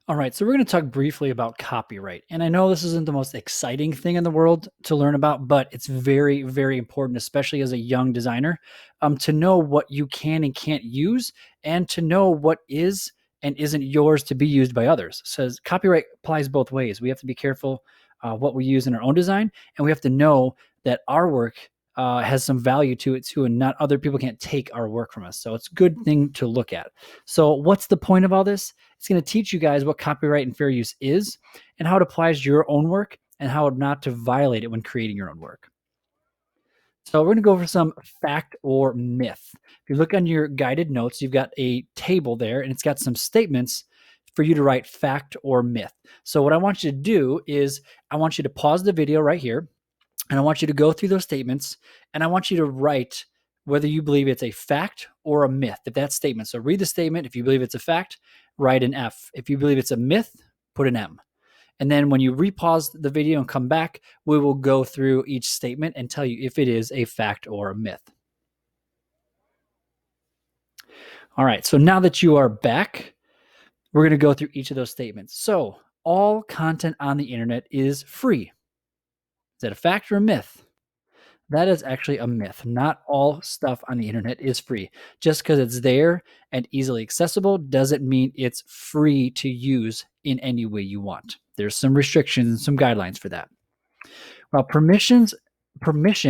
All right, so we're going to talk briefly about copyright. And I know this isn't the most exciting thing in the world to learn about, but it's very, very important, especially as a young designer, to know what you can and can't use and to know what is and isn't yours to be used by others. So copyright applies both ways. We have to be careful what we use in our own design, and we have to know that our work has some value to it too, and not other people can't take our work from us. So it's a good thing to look at. So what's the point of all this? It's going to teach you guys what copyright and fair use is and how it applies to your own work and how not to violate it when creating your own work. So we're going to go over some fact or myth. If you look on your guided notes, you've got a table there and it's got some statements for you to write fact or myth. So what I want you to do is I want you to pause the video right here and I want you to go through those statements and I want you to write whether you believe it's a fact or a myth, if that statement. So read the statement. If you believe it's a fact, write an F. If you believe it's a myth, put an M. And then when you repause the video and come back, we will go through each statement and tell you if it is a fact or a myth. All right, so now that you are back, we're going to go through each of those statements. So all content on the internet is free. Is that a fact or a myth? That is actually a myth. Not all stuff on the internet is free. Just because it's there and easily accessible doesn't mean it's free to use in any way you want. There's some restrictions and some guidelines for that. While permission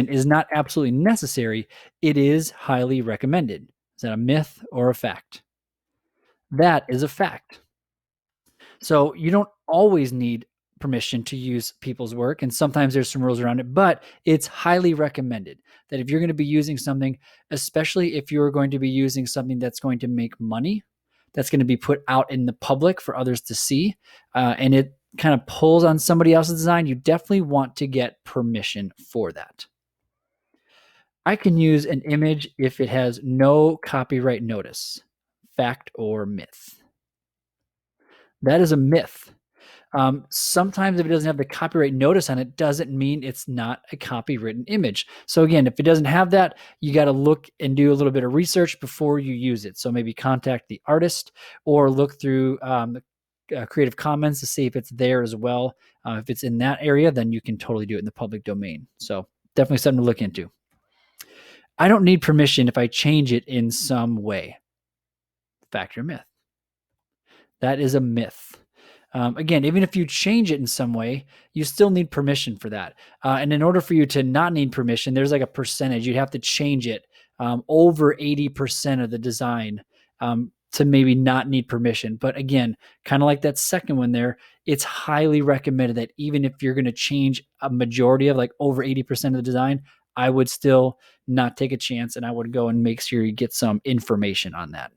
is not absolutely necessary, it is highly recommended. Is that a myth or a fact? That is a fact. So you don't always need permission to use people's work, and sometimes there's some rules around it, but it's highly recommended that if you're going to be using something, especially if you're going to be using something that's going to make money, that's going to be put out in the public for others to see, and it kind of pulls on somebody else's design, you definitely want to get permission for that. I can use an image if it has no copyright notice. Fact or myth? That is a myth. Sometimes if it doesn't have the copyright notice on it, doesn't mean it's not a copywritten image. So again, if it doesn't have that, you got to look and do a little bit of research before you use it. So maybe contact the artist or look through Creative Commons to see if it's there as well. If it's in that area, then you can totally do it in the public domain. So definitely something to look into. I don't need permission if I change it in some way. Fact or myth? That is a myth. Again, even if you change it in some way, you still need permission for that. And in order for you to not need permission, there's like a percentage. You'd have to change it over 80% of the design to maybe not need permission. But again, kind of like that second one there, it's highly recommended that even if you're going to change a majority of like over 80% of the design, I would still not take a chance and I would go and make sure you get some information on that.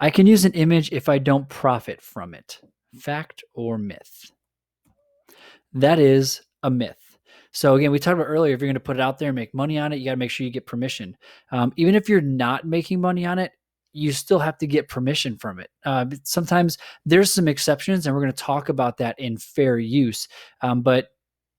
I can use an image if I don't profit from it. Fact or myth? That is a myth. So again, we talked about earlier, if you're going to put it out there and make money on it, you got to make sure you get permission. Even if you're not making money on it, you still have to get permission from it. Sometimes there's some exceptions, and we're going to talk about that in fair use. But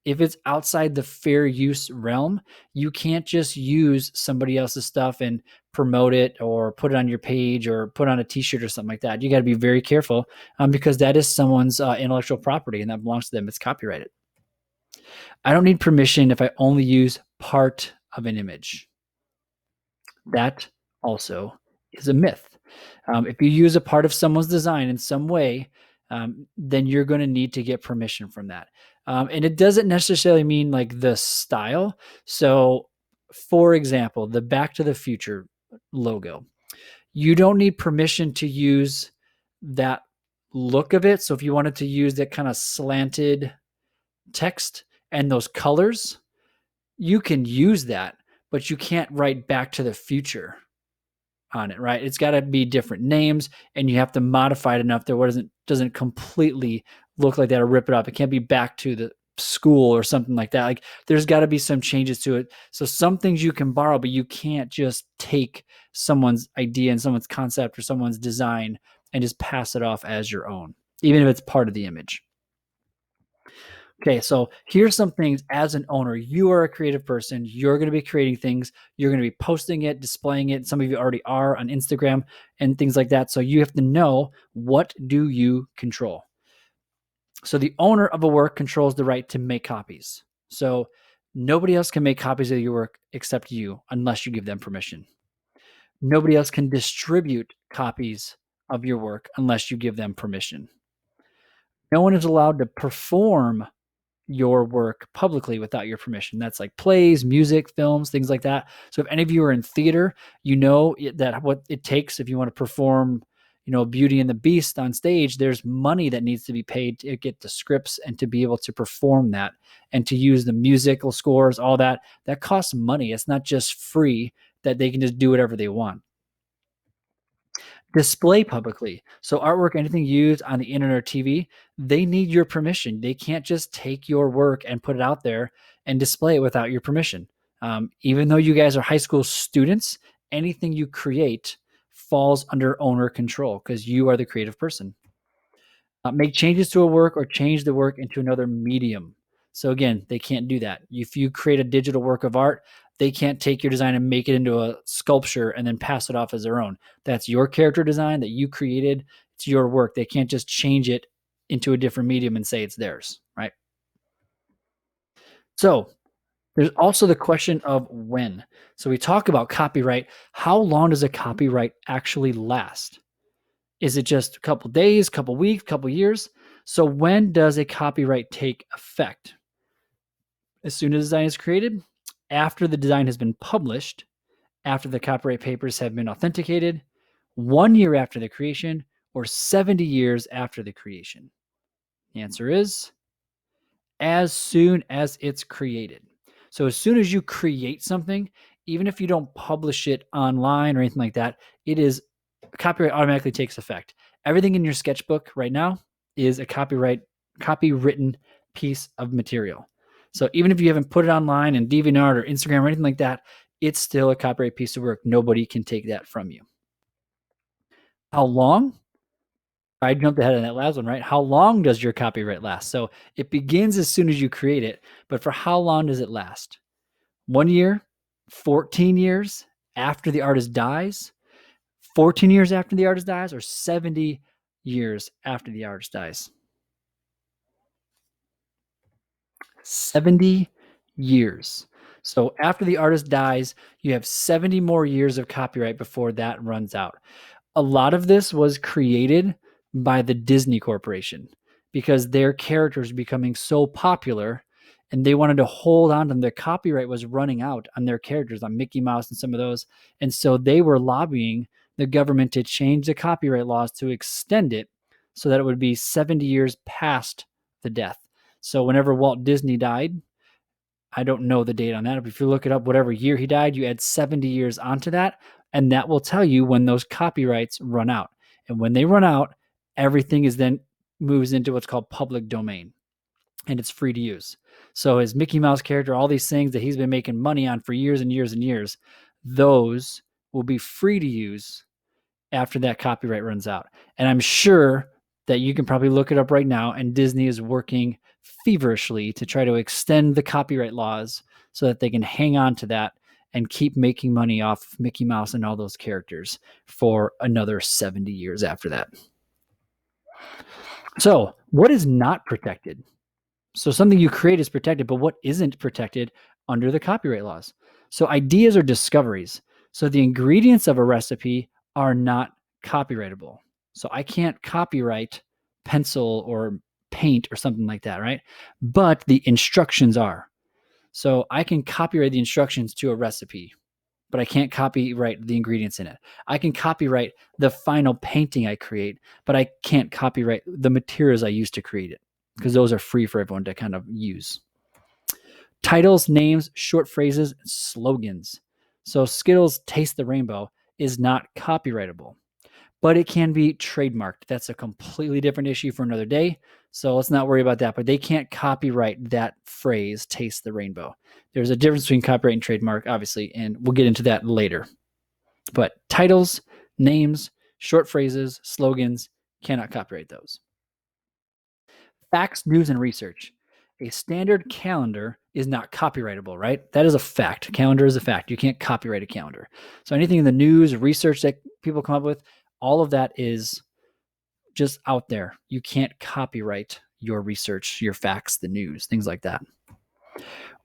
if it's outside the fair use realm, you can't just use somebody else's stuff and promote it or put it on your page or put on a t-shirt or something like that. You got to be very careful because that is someone's intellectual property and that belongs to them. It's copyrighted. I don't need permission if I only use part of an image. That also is a myth. If you use a part of someone's design in some way, then you're going to need to get permission from that. And it doesn't necessarily mean like the style. So, for example, the Back to the Future logo, you don't need permission to use that look of it. So, if you wanted to use that kind of slanted text and those colors, you can use that, but you can't write Back to the Future on it, right? It's got to be different names, and you have to modify it enough that it doesn't completely look like that or rip it up. It can't be Back to the School or something like that. Like there's got to be some changes to it. So some things you can borrow, but you can't just take someone's idea and someone's concept or someone's design and just pass it off as your own, even if it's part of the image. Okay, so here's some things as an owner. You are a creative person. You're going to be creating things. You're going to be posting it, displaying it. Some of you already are on Instagram and things like that. So you have to know, what do you control? So the owner of a work controls the right to make copies. So nobody else can make copies of your work except you, unless you give them permission. Nobody else can distribute copies of your work unless you give them permission. No one is allowed to perform your work publicly without your permission. That's like plays, music, films, things like that. So if any of you are in theater, you know that what it takes if you want to perform, Beauty and the Beast on stage, there's money that needs to be paid to get the scripts and to be able to perform that and to use the musical scores, all that. That costs money. It's not just free that they can just do whatever they want. Display publicly. So artwork, anything used on the internet or TV, they need your permission. They can't just take your work and put it out there and display it without your permission. Even though you guys are high school students, anything you create falls under owner control because you are the creative person. Make changes to a work or change the work into another medium. So again, they can't do that. If you create a digital work of art, they can't take your design and make it into a sculpture and then pass it off as their own. That's your character design that you created. It's your work. They can't just change it into a different medium and say it's theirs, right? So there's also the question of when. So we talk about copyright. How long does a copyright actually last? Is it just a couple days, couple weeks, couple years? So when does a copyright take effect? As soon as the design is created, after the design has been published, after the copyright papers have been authenticated, 1 year after the creation, or 70 years after the creation? The answer is as soon as it's created. So as soon as you create something, even if you don't publish it online or anything like that, it is copyright automatically takes effect. Everything in your sketchbook right now is a copywritten piece of material. So even if you haven't put it online in DeviantArt or Instagram or anything like that, it's still a copyright piece of work. Nobody can take that from you. How long? I jumped ahead on that last one, right? How long does your copyright last? So it begins as soon as you create it, but for how long does it last? 1 year, 14 years after the artist dies, 14 years after the artist dies, or 70 years after the artist dies? 70 years. So after the artist dies, you have 70 more years of copyright before that runs out. A lot of this was created by the Disney Corporation because their characters were becoming so popular and they wanted to hold on to them. Their copyright was running out on their characters, on Mickey Mouse and some of those. And so they were lobbying the government to change the copyright laws to extend it so that it would be 70 years past the death. So whenever Walt Disney died, I don't know the date on that. But if you look it up, whatever year he died, you add 70 years onto that, and that will tell you when those copyrights run out. And when they run out, everything is then moves into what's called public domain, and it's free to use. So his Mickey Mouse character, all these things that he's been making money on for years and years and years, those will be free to use after that copyright runs out. And I'm sure that you can probably look it up right now, and Disney is working feverishly to try to extend the copyright laws so that they can hang on to that and keep making money off Mickey Mouse and all those characters for another 70 years after that. So, what is not protected? So, something you create is protected, but what isn't protected under the copyright laws? So, ideas or discoveries. So, the ingredients of a recipe are not copyrightable. So, I can't copyright pencil or paint or something like that, right? But the instructions are. So, I can copyright the instructions to a recipe, but I can't copyright the ingredients in it. I can copyright the final painting I create, but I can't copyright the materials I use to create it because those are free for everyone to kind of use. Titles, names, short phrases, and slogans. So Skittles Taste the Rainbow is not copyrightable, but it can be trademarked. That's a completely different issue for another day. So let's not worry about that. But they can't copyright that phrase, Taste the Rainbow. There's a difference between copyright and trademark, obviously, and we'll get into that later. But titles, names, short phrases, slogans, cannot copyright those. Facts, news, and research. A standard calendar is not copyrightable, right? That is a fact. Calendar is a fact. You can't copyright a calendar. So anything in the news, research that people come up with, all of that is just out there. You can't copyright your research, your facts, the news, things like that.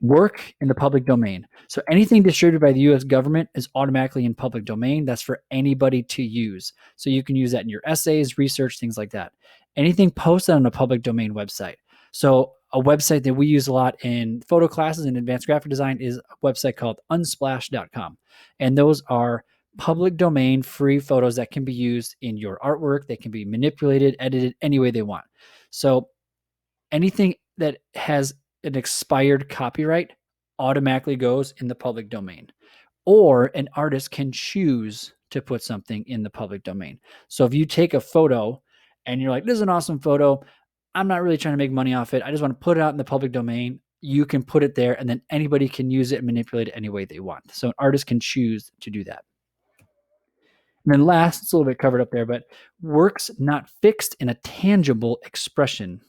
Work in the public domain. So anything distributed by the US government is automatically in public domain. That's for anybody to use. So you can use that in your essays, research, things like that. Anything posted on a public domain website. So a website that we use a lot in photo classes and advanced graphic design is a website called unsplash.com. And those are public domain free photos that can be used in your artwork. They can be manipulated, edited any way they want. So anything that has an expired copyright automatically goes in the public domain, or an artist can choose to put something in the public domain. So if you take a photo and you're like, this is an awesome photo, I'm not really trying to make money off it, I just want to put it out in the public domain, you can put it there and then anybody can use it and manipulate it any way they want. So an artist can choose to do that. And then last, it's a little bit covered up there, but works not fixed in a tangible expression.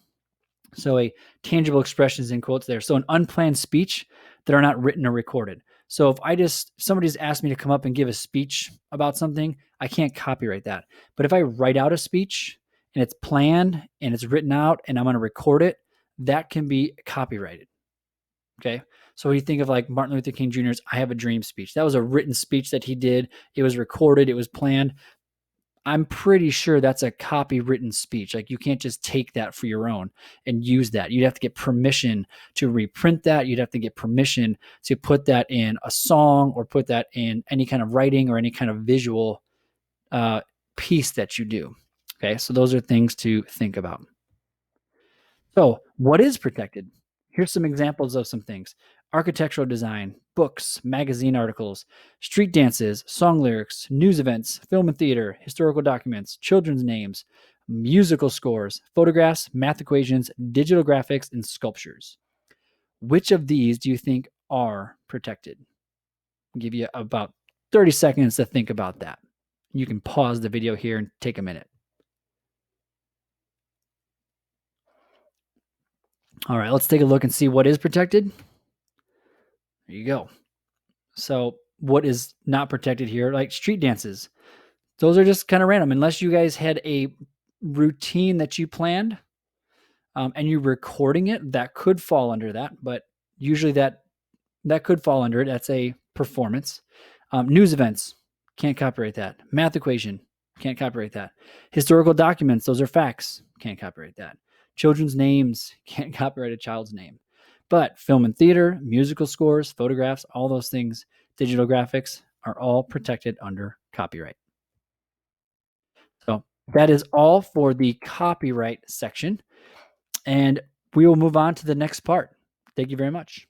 So a tangible expression is in quotes there. So an unplanned speech that are not written or recorded. So if somebody's asked me to come up and give a speech about something, I can't copyright that. But if I write out a speech and it's planned and it's written out and I'm going to record it, that can be copyrighted. Okay. So when you think of like Martin Luther King Jr.'s I Have a Dream speech, that was a written speech that he did. It was recorded. It was planned. I'm pretty sure that's a copywritten speech. Like you can't just take that for your own and use that. You'd have to get permission to reprint that. You'd have to get permission to put that in a song or put that in any kind of writing or any kind of visual piece that you do. Okay, so those are things to think about. So what is protected? Here's some examples of some things. Architectural design, books, magazine articles, street dances, song lyrics, news events, film and theater, historical documents, children's names, musical scores, photographs, math equations, digital graphics, and sculptures. Which of these do you think are protected? I'll give you about 30 seconds to think about that. You can pause the video here and take a minute. All right, let's take a look and see what is protected. There you go. So what is not protected here? Like street dances. Those are just kind of random. Unless you guys had a routine that you planned and you're recording it, that could fall under that. But usually that could fall under it. That's a performance. News events, can't copyright that. Math equation, can't copyright that. Historical documents, those are facts, can't copyright that. Children's names, can't copyright a child's name. But film and theater, musical scores, photographs, all those things, digital graphics are all protected under copyright. So that is all for the copyright section. And we will move on to the next part. Thank you very much.